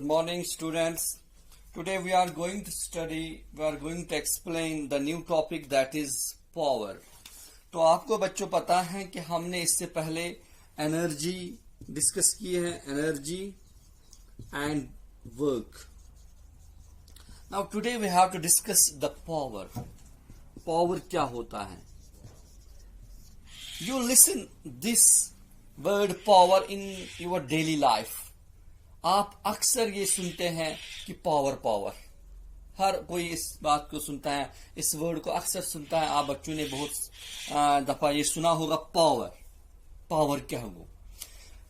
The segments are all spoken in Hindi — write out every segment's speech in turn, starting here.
Good morning, students. Today we are going to explain the new topic that is power. तो आपको बच्चों पता है कि हमने इससे पहले एनर्जी डिस्कस की है, energy and work. Now today we have to discuss the power. Power क्या होता है? You listen this word power in your daily life. आप अक्सर ये सुनते हैं कि पावर पावर. हर कोई इस बात को सुनता है, इस वर्ड को अक्सर सुनता है. आप बच्चों ने बहुत दफा ये सुना होगा पावर. पावर क्या हो?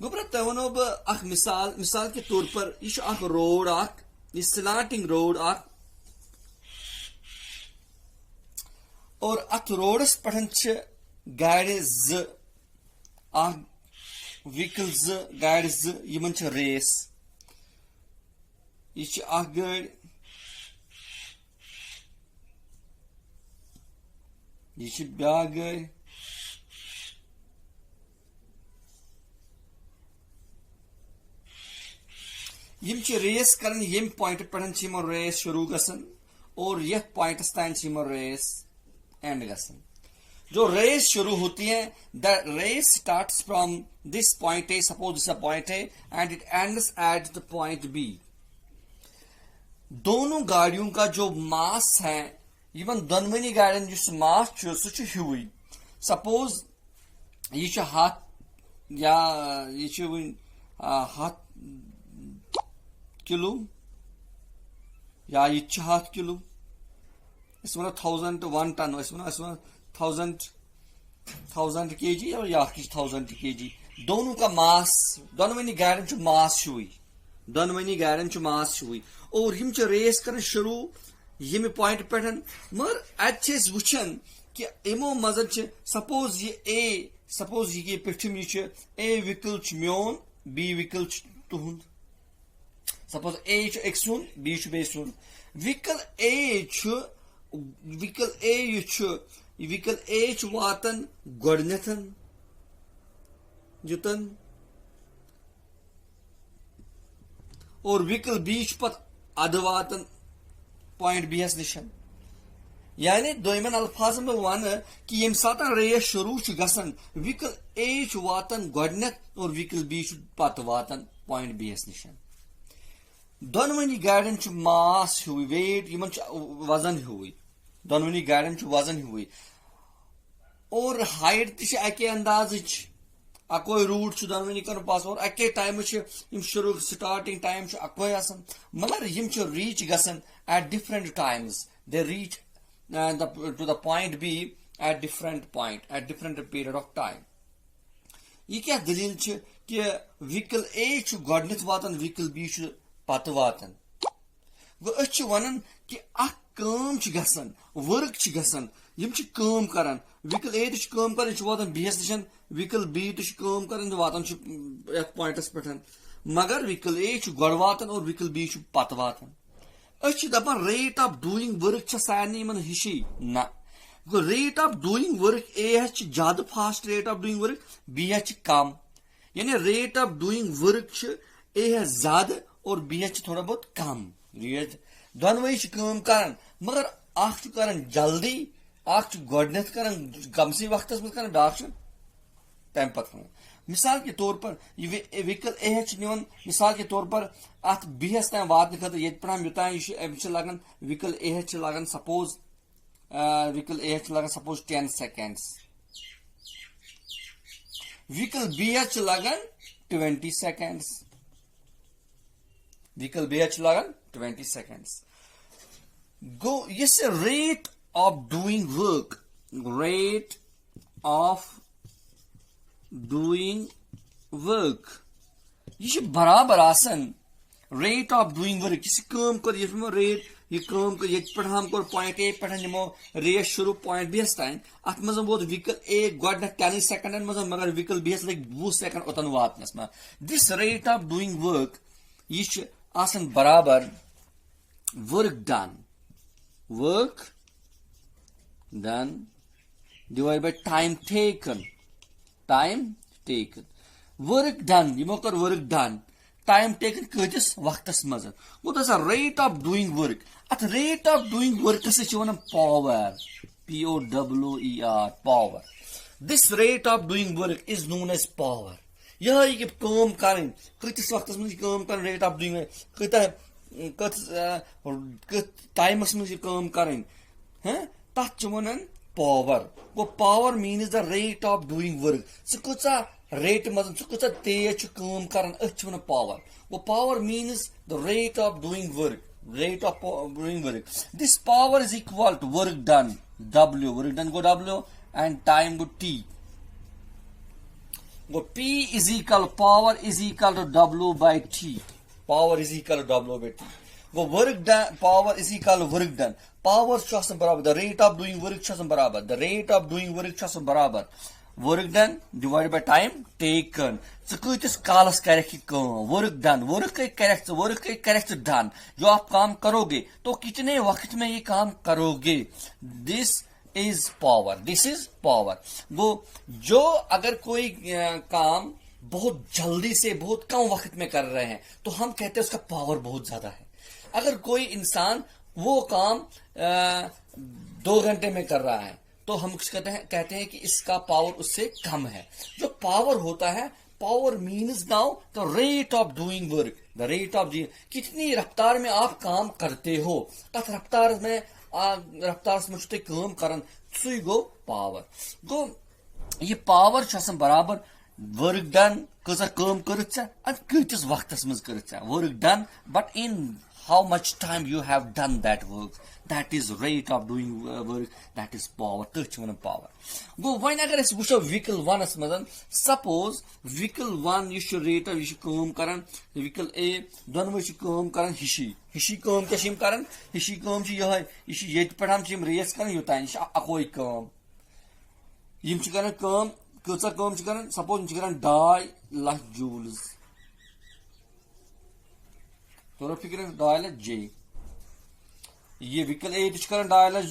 गुबरत वनो अख मिसाल के तौर पर यह अख रोड अख स्लाटिंग रोड अख और अथ रोडस पे गाड़ी व्हीकल गाड़ी यमन रेस. यह गाड़ी यह ब्या गाड़ी यम रेस कर यम पॉइंट पे रेस शुरू गसन और यह पॉइंटस तान रेस एंड गसन. जो रेस शुरू होती है, the race starts from this point A. Suppose this point A and it ends at the point B. दोनों गाड़ियों का जो मास है, इवन दोनवनी गाड़ियों जिस मास सह हुई. सपोज यह हाथ या हाथ किलो या यह हाथ किलो. इस वो 1001 टन, इस वो 1000 kg और या 1000 kg. दोनों का मास, दोनवनी गाड़ियों मास हुई, दोनवनी गाड़ियों मास हुई और यम रेस कर शुरू यम पॉइंट पे. मगर अत वुचान कि इमो मज सपोज ये पिठम यह ए व्हीकल म्योन, बी व्हीकल तुहद. सपोज ए एक सुन, बी बे सुन. व्हीकल ए वातन गोडनेथन युतन और व्हीकल बी पत अद वातन पॉइंट बी एस निशन. यानी दोयमन अल्फाजन में वन कि यम सात रेस शुरू गसन, व्हीकल ए वातन गोडनेथ और व्हीकल बी पत वातन पॉइंट बी एस निशन. दोनवनी गाड़ियों मास हुई, वेट यमन वजन हुई, दोनवनी गाड़ियों वजन हुई और हाइट तक अके अंदाज अकोई रूट दोनवनी कर पास और अके टाइम शुरू स्टार्टिंग टाइम अकोई आसन. मगर यम रीच गसन at different times. They reach to the point B at different period of time. यह क्या दलील कि व्हीकल ए गोडनेथ वातन, व्हीकल बी पत वातन. गो वन कि गसन वर्क गसन, यम काम करान. व्हीकल ए काम कर वातन बी निशन, व्हीकल बी काम कर वातन पॉइंटस पे. मगर व्हीकल ए गोड वातन और व्हीकल बी पत वातन. दपान रेट ऑफ डूइंग वर्क सारे इन हिशी ना. गो rate of doing work A ज्यादा fast rate of doing work, B कम. यानी rate of doing work A ज्यादा और बी थोड़ा बहुत कम. दोनवे काम कर मगर अख कर जल्दी, अख गोडनेथ कर कमसी वक्त में ब्या तम पे. मिसाल के तौर पर व्हीकल ए निवन, मिसाल के तौर पर अत बीस तम वातन खतर ये पे योतान लगन व्हीकल ए लगन सपोज व्हीकल ए लगन सपोज 10 seconds. व्हीकल बी लगन 20 seconds. व्हीकल बी लगन 20 seconds. Go, yes, rate of doing work, rate of doing work. यह बराबर आसन रेट ऑफ डूइंग वर्क. यह काम कर रेट, यह काम कर ये पे हम कर पॉइंट ए पे नमो रेस शुरू पॉइंट बी तान. अत मज वोत व्हीकल ए गोड 10 सेकंडन मज, मगर व्हीकल बी लग 20 सेकंड ओतन वातनस में. This rate of doing work यह आसन बराबर work done divided by time taken. Work done, यमो कर work done. टाइम टेकन कतिस वक्तस मज गो दस रेट ऑफ डूइंग वर्क अत rate of doing work one power POWER power this rate of doing work is known as power यह काम कर कतिस वक्तस मज काम कर रेट ऑफ डूइंग कत टाइमस मज काम कर तथ one power go power means the rate of doing work कचा रेट मज कचा तेज काम कर one power go power means the rate of doing work rate of doing work. This power is equal to work done W. Work done go W and time go T. Go P is equal power is equal to W by T. Power is equal to W by T. Go work done power is equal to work done. Power chasam barabar. The rate of doing work chasam barabar. The rate of doing work chasam barabar. Work done divided by time taken. So किस कालस करेक्ट काम work done work correct done जो आप काम करोगे तो कितने वक्त में ये काम करोगे दिस इज पावर वो जो अगर कोई काम बहुत जल्दी से बहुत कम वक्त में कर रहे हैं तो हम कहते हैं उसका पावर बहुत ज्यादा है अगर कोई इंसान वो काम 2 घंटे में कर रहा है तो हम कहते हैं कि इसका पावर उससे कम है जो पावर होता है power means now the rate of doing work the rate of कितनी रफ्तार में आप काम करते हो तथ रफ्तार में काम कर गो पावर गो ये पावर बराबर वर्क डन कसा काम कर कतिस वक्तस मज कर work done but in how much time you have done that work that is rate of doing work that is power touch one power go when agar es wucho vehicle 1 as madan suppose vehicle 1 you should rate you should काम karan vehicle A donwe should काम karan hishi काम ke shim karan hishi काम chi yoy ishi yet padam chim race karan yutan ish akoi काम yim chi karan काम kotsa काम chi karan suppose chi karan 2 lakh joules तो फिक्र 2 लाख J ये व्हीकल A कर 2 लाख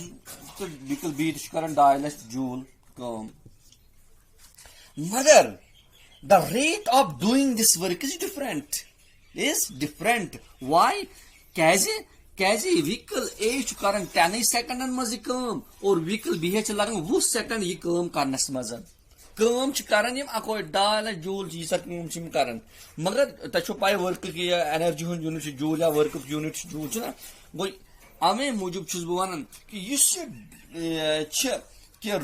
तो व्हीकल B कर 2 लाख जूल कम मगर the rate of doing this work is different why कैसे व्हीकल A कर 10 सेकंडन मज काम और व्हीकल B लगन 20 सेकंड ये काम करनस मज काम करान अको 2 लाख जूल काम कर मगर तुम पाई वर्क की एनर्जी हूं यूनिट जूल या वर्क यूनिट जूल ना गो अमे मूजूब बह वन कि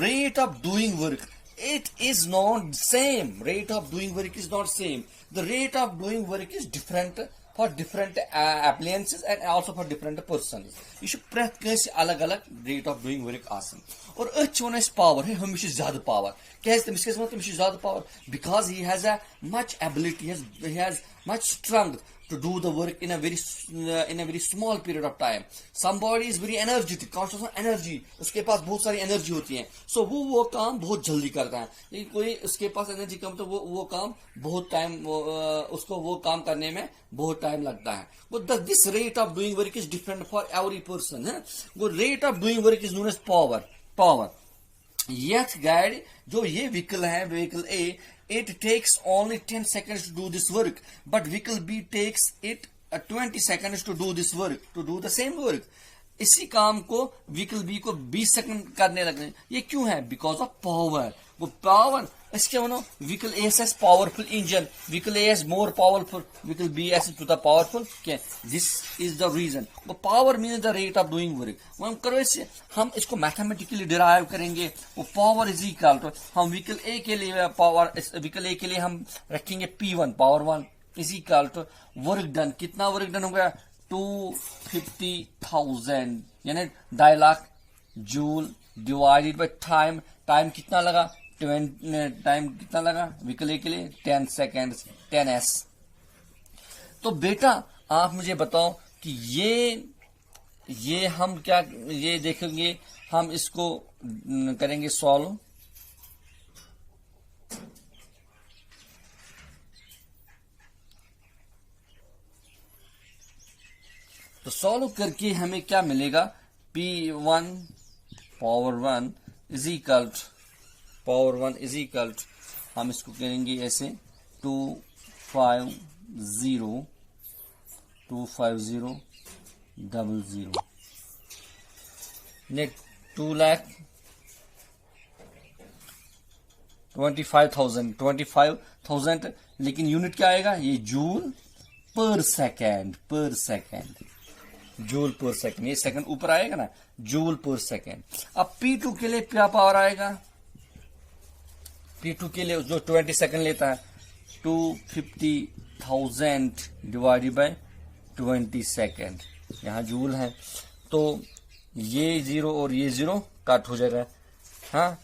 rate of doing work it is not same rate of doing work is not same the rate of doing work is different for different appliances and also for different persons you should pret kansi alag rate of doing work asan और वन पावर है हमेशा ज्यादा पावर क्या तमिस ज्यादा power because he has a much ability he has much strength to do the work in a very small period of time somebody is very energetic constant energy उसके पास बहुत सारी एनर्जी होती है सो वो काम बहुत जल्दी करता है लेकिन कोई उसके पास एनर्जी कम तो वो काम बहुत टाइम उसको वो काम करने में बहुत टाइम लगता है वो this rate of doing work is different for every person है वो rate of doing work is known as power यथ गाड़ी जो ये व्हीकल है vehicle A it takes only 10 seconds to do this work but vehicle B takes it 20 seconds to do this work to do the same work इसी काम को व्हीकल B को 20 सेकंड करने लगे ये क्यों है बिकॉज ऑफ पावर वो पावर इसके वनो vehicle A has powerful engine vehicle A has more powerful vehicle B has to the powerful क्या this is the reason वो power means the rate of doing work हम करो इससे हम इसको मैथमेटिकली डिराइव करेंगे वो पावर इज इक्वल टू हम व्हीकल A के लिए पावर व्हीकल A के लिए हम रखेंगे P1 power 1 is equal to work done कितना वर्क डन हो गया 250,000 यानी 2 lakh joule divided by time कितना लगा टाइम कितना लगा व्हीकल A के लिए 10 सेकेंड 10s तो बेटा आप मुझे बताओ कि ये हम क्या ये देखेंगे हम इसको करेंगे सॉल्व तो सॉल्व करके हमें क्या मिलेगा P1 power 1 is equal power 1 is equal हम इसको करेंगे ऐसे 250 25000 नेक्स्ट 2,25,000 लेकिन यूनिट क्या आएगा, ये joule per second, joule per second, ये सेकंड ऊपर आएगा ना, जूल पर सेकेंड। अब P2 के लिए क्या पावर आएगा, P2 के लिए जो 20 सेकंड लेता है 250,000 डिवाइडेड बाय 20 सेकंड, यहां जूल है तो ये 0 और ये 0 कट हो जाएगा, हाँ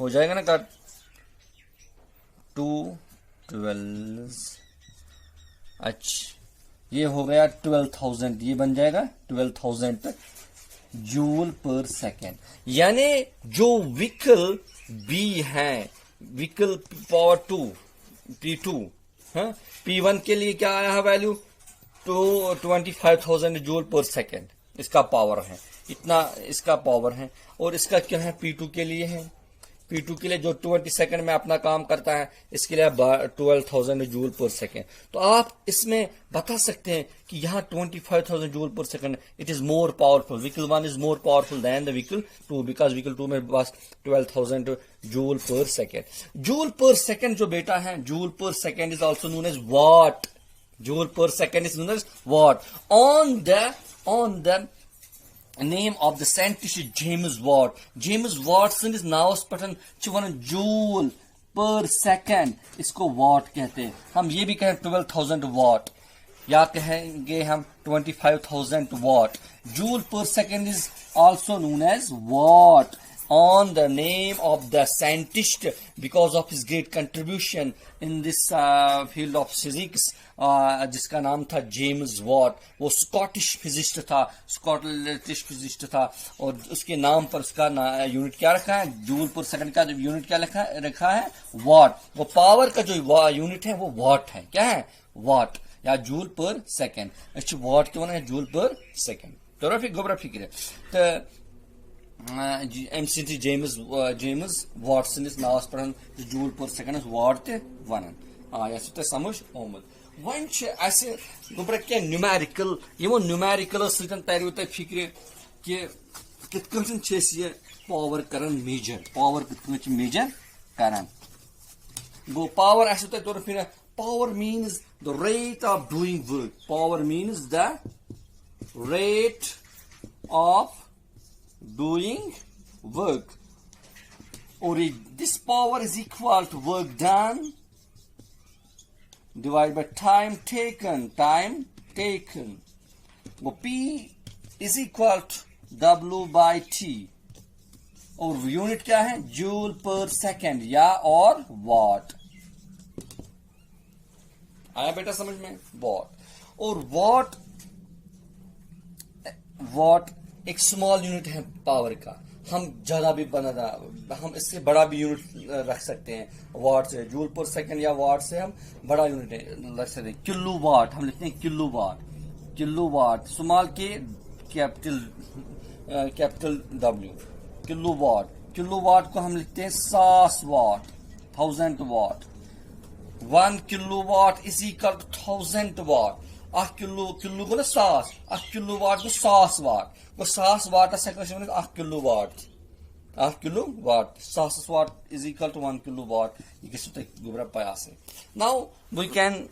हो जाएगा ना कट। 212 अच्छा ये हो गया 12,000, ये बन जाएगा 12,000 जूल पर सेकेंड। यानी जो व्हीकल बी है, व्हीकल पावर 2 P2, हाँ P1 के लिए क्या आया है वैल्यू, तो 25,000 जूल पर सेकेंड इसका पावर है, इतना इसका पावर है। और इसका क्या है, P2 के लिए है, P2 के लिए जो 20 सेकंड में अपना काम करता है, इसके लिए 12,000 जूल पर सेकेंड। तो आप इसमें बता सकते हैं कि यहाँ 25,000 joule per second it is more powerful, vehicle 1 is more powerful than the vehicle 2, because vehicle 2 में बस 12,000 joule per second. Joule per second जो बेटा है, joule per second is also known as watt, joule per second is known as watt. On the name of the scientist is James Watt. James Watson is knows पठन वन जूल पर सेकेंड, इसको वॉट कहते हैं। हम ये भी कहें 12,000 वॉट, या कहेंगे हम 25,000 watt. Joule per second is also known as watt on the name of the scientist because of his great contribution in this field of physics, जिसका नाम था जेम्स वॉट। वो स्कॉटिश फिजिस्ट था, स्कॉटिश फिजिस्ट था, और उसके नाम पर उसका यूनिट क्या रखा है, जूल पर सेकंड का जो यूनिट क्या रखा है, वॉट। वो पावर का जो यूनिट है वो वॉट है, क्या है, वॉट या जूल पर सेकंड। अच्छा वॉट क्यों है, जूल पर सेकंड। तो गोबरा फिक्र तो MC James Watson is knows पढ़न जूल पर सेकंड वॉट ते वनन या तो समझ ओमद वन ऐसे गोबर क्या न्यूमेरिकल यमो न्यूमेरिकल सतन तरियो त फिक्र कि कित कन छ ये पावर करन मेजर, पावर कित कन मेजर करन गो पावर ऐसे तो फिर power means the rate of doing work, power means the rate of doing work, or this power is equal to work done divided by time taken, वो P is equal to W by T, और यूनिट क्या है, जूल पर सेकेंड या और वॉट। आया बेटा समझ में, वॉट। और वॉट एक स्मॉल यूनिट है पावर का, हम ज्यादा भी हम इससे बड़ा भी यूनिट रख सकते हैं वाट से, जूल पर सेकंड या वाट से हम बड़ा यूनिट रख सकते हैं। किलो वाट हम लिखते हैं, किलो वाट स्मॉल के कैपिटल W, किलो वाट को हम लिखते हैं 100 watt, 1000 watt. 1 kilo watt is equal to 1000 watt. Kilo गो ना 100, किलो वाट गो 100 वाट, गो 100 watt kilo watt, 100 watt is equal to 1 kilowatt. You get to go payase. Now we can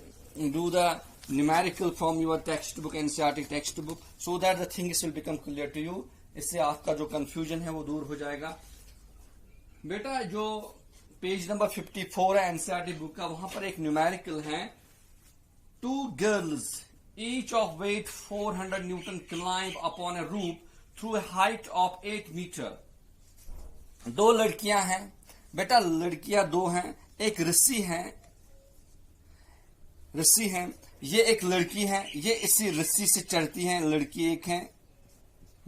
do the numerical from your textbook, NCERT textbook, so that the things will become clear to you. इससे आपका जो कंफ्यूजन है वो दूर हो जाएगा। बेटा जो पेज नंबर 54 है NCERT बुक का, वहां पर एक न्यूमेरिकल है, 2 girls each of weight 400 Newton climb upon a roof through a height of 8 meter. 2 लड़कियां हैं बेटा, लड़कियां 2 हैं, एक रस्सी है, ये एक लड़की है, ये इसी रस्सी से चढ़ती हैं, लड़की एक है,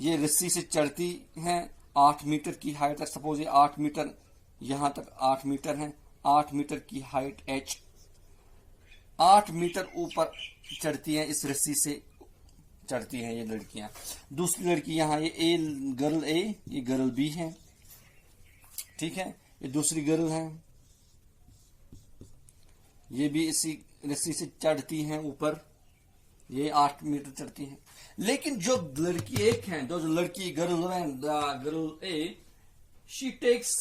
ये रस्सी से चढ़ती हैं 8 मीटर की हाइट तक, सपोज ये 8 मीटर, यहां तक 8 मीटर है, 8 मीटर की हाइट h, 8 मीटर ऊपर चढ़ती हैं, इस रस्सी से चढ़ती हैं ये लड़कियां। दूसरी लड़की यहाँ, ये गर्ल ए, ये गर्ल बी है, ठीक है, ये दूसरी गर्ल है, ये भी इसी रस्सी से चढ़ती हैं ऊपर, ये 8 मीटर चढ़ती है। लेकिन जो लड़की एक है, जो लड़की girl A, she takes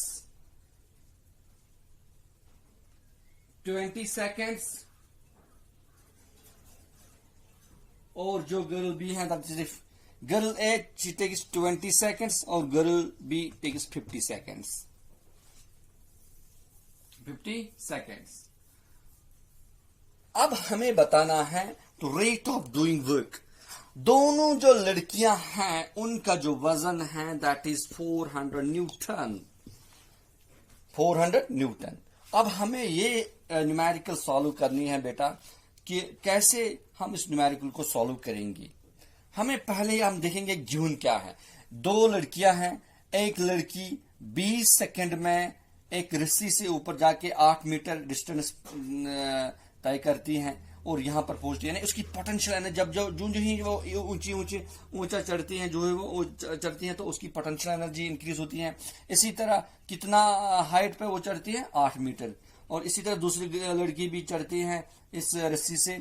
20 seconds, और जो गर्ल बी है that is girl A she takes 20 seconds और girl B takes 50 seconds। 50 seconds। अब हमें बताना है तो रेट ऑफ डूइंग वर्क। दोनों जो लड़कियां हैं उनका जो वजन है दैट इज 400 न्यूटन। 400 न्यूटन। अब हमें ये न्यूमेरिकल सॉल्व करनी है बेटा कि कैसे हम इस न्यूमेरिकल को सॉल्व करेंगे। हमें पहले हम देखेंगे गिवन क्या है। दो लड़कियां हैं, एक लड़की 20 सेकंड में एक रस्सी से ऊपर जाके 8 मीटर डिस्टेंस तय करती हैं और यहां पर पहुंचती है ना, उसकी पोटेंशियल एनर्जी जब जो ही वो ऊंचा चढ़ती हैं, जो है वो चढ़ती हैं तो उसकी पोटेंशियल एनर्जी इंक्रीज होती है। इसी तरह कितना हाइट पे वो चढ़ती है 8 मीटर, और इसी तरह दूसरी लड़की भी चढ़ती है इस रस्सी से,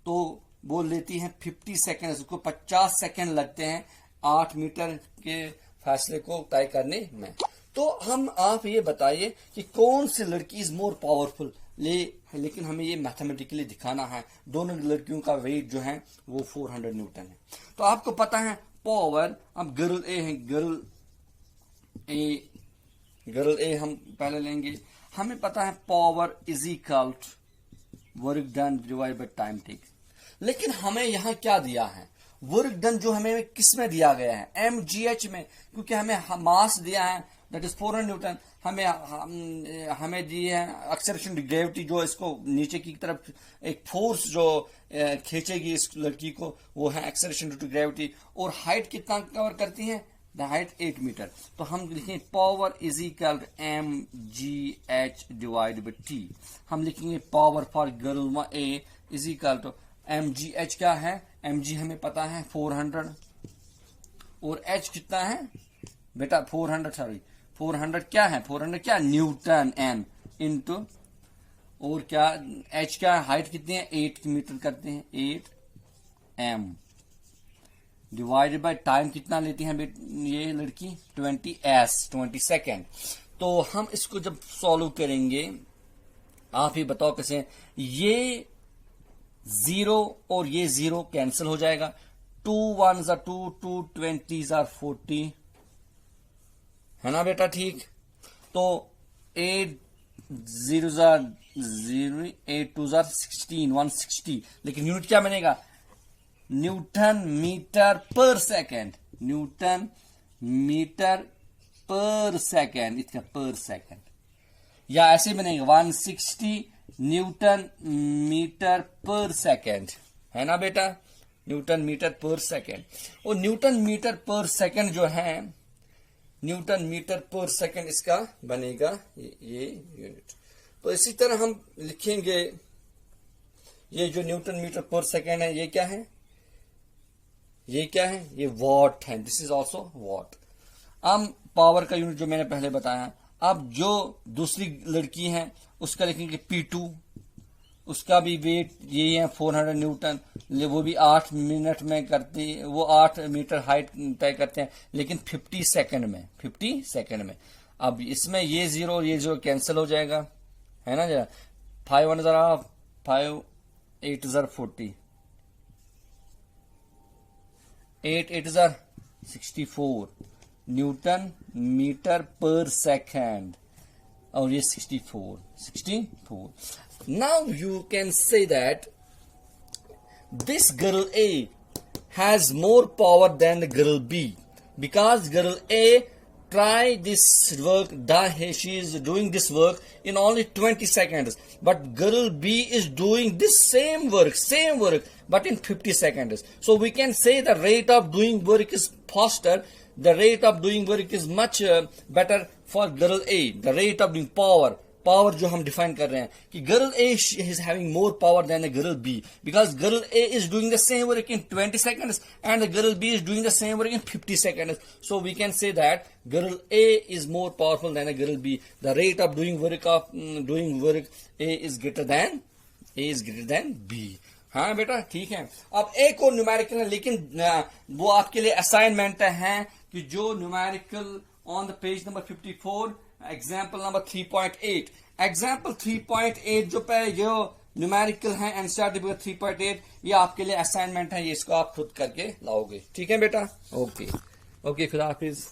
तो वो लेती है 50 सेकेंड, उसको 50 सेकेंड लगते हैं 8 मीटर के फासले को तय करने में। तो हम आप ये बताइए कि कौन सी लड़की इज मोर पावरफुल, लेकिन हमें ये मैथमेटिकली दिखाना है। दोनों लड़कियों का वेट जो है वो 400 न्यूटन है। तो आपको पता है पावर, अब गर्ल ए है, गर्ल ए हम पहले लेंगे। हमें पता है power is equal to work done divide by time take. लेकिन हमें यहां क्या दिया है, वर्क डन जो हमें किस में दिया गया है, mgh में, क्योंकि हमें मास दिया है दैट इज 400 न्यूटन। हमें दी है एक्सेलरेशन ग्रेविटी, जो इसको नीचे की तरफ एक फोर्स जो खींचेगी इस लड़की को, वो है एक्सेलरेशन ड्यू टू ग्रेविटी। और हाइट कितना कवर करती है, द हाइट 8 मीटर। तो हम लिखेंगे power is equal to mgh divide by t। हम लिखेंगे power for girl A is equal to mgh क्या है, mg हमें पता है 400, और h कितना है बेटा 400 क्या है, 400 क्या न्यूटन m इंटू, और क्या h क्या हाइट कितनी है 8 मीटर करते हैं 8m, डिवाइडेड बाय टाइम कितना लेती है ये लड़की 20 सेकेंड। तो हम इसको जब सॉल्व करेंगे, आप ही बताओ कैसे, ये 0 और ये 0 कैंसिल हो जाएगा, 2 1s are 2, 2 20s are 40, है ना बेटा, ठीक। तो 8 0s are 0, 8 2s are 16, 160, लेकिन यूनिट क्या बनेगा, न्यूटन मीटर पर सेकेंड, न्यूटन मीटर पर सेकेंड, इतना पर सेकेंड, या ऐसे बनेगा 160 न्यूटन मीटर पर सेकेंड, है ना बेटा, न्यूटन मीटर पर सेकेंड। और न्यूटन मीटर पर सेकेंड जो है, न्यूटन मीटर पर सेकेंड इसका बनेगा ये यूनिट। तो इसी तरह हम लिखेंगे, ये जो न्यूटन मीटर पर सेकेंड है, ये क्या है, ये क्या है, ये वॉट है, दिस इज ऑल्सो वॉट। अब पावर का यूनिट जो मैंने पहले बताया। अब जो दूसरी लड़की है उसका लिखेंगे P2, उसका भी वेट यही है 400 न्यूटन, वो भी 8 मिनट में करती, वो 8 मीटर हाइट तय करते हैं, लेकिन 50 सेकंड में, 50 सेकंड में। अब इसमें ये 0 और ये 0 कैंसिल हो जाएगा, है ना जरा, 5 1 5 8 40, 8 8 64 न्यूटन मीटर पर सेकेंड, और ये 64। Now you can say that this girl A has more power than the girl B, because girl A try this work, she is doing this work in only 20 seconds, but girl B is doing this same work but in 50 seconds. So we can say the rate of doing work is faster, the rate of doing work is much better for girl A, the rate of doing power जो हम डिफाइन कर रहे हैं कि girl A is having more power than the girl B, because girl A is doing the same work in 20 seconds and the girl B is doing the same work in 50 seconds. So we can say that girl A is more powerful than the girl B. The rate of doing work A is greater than B. हाँ बेटा ठीक है। अब एक और न्यूमेरिकल है, लेकिन वो आपके लिए असाइनमेंट है कि जो numerical on the page number 54 example number 3.8, example 3.8 जो न्यूमेरिकल है एनसीईआरटी बुक 3.8, ये आपके लिए असाइनमेंट है, ये इसको आप खुद करके लाओगे। ठीक है बेटा, ओके ओके, खुदा हाफिज।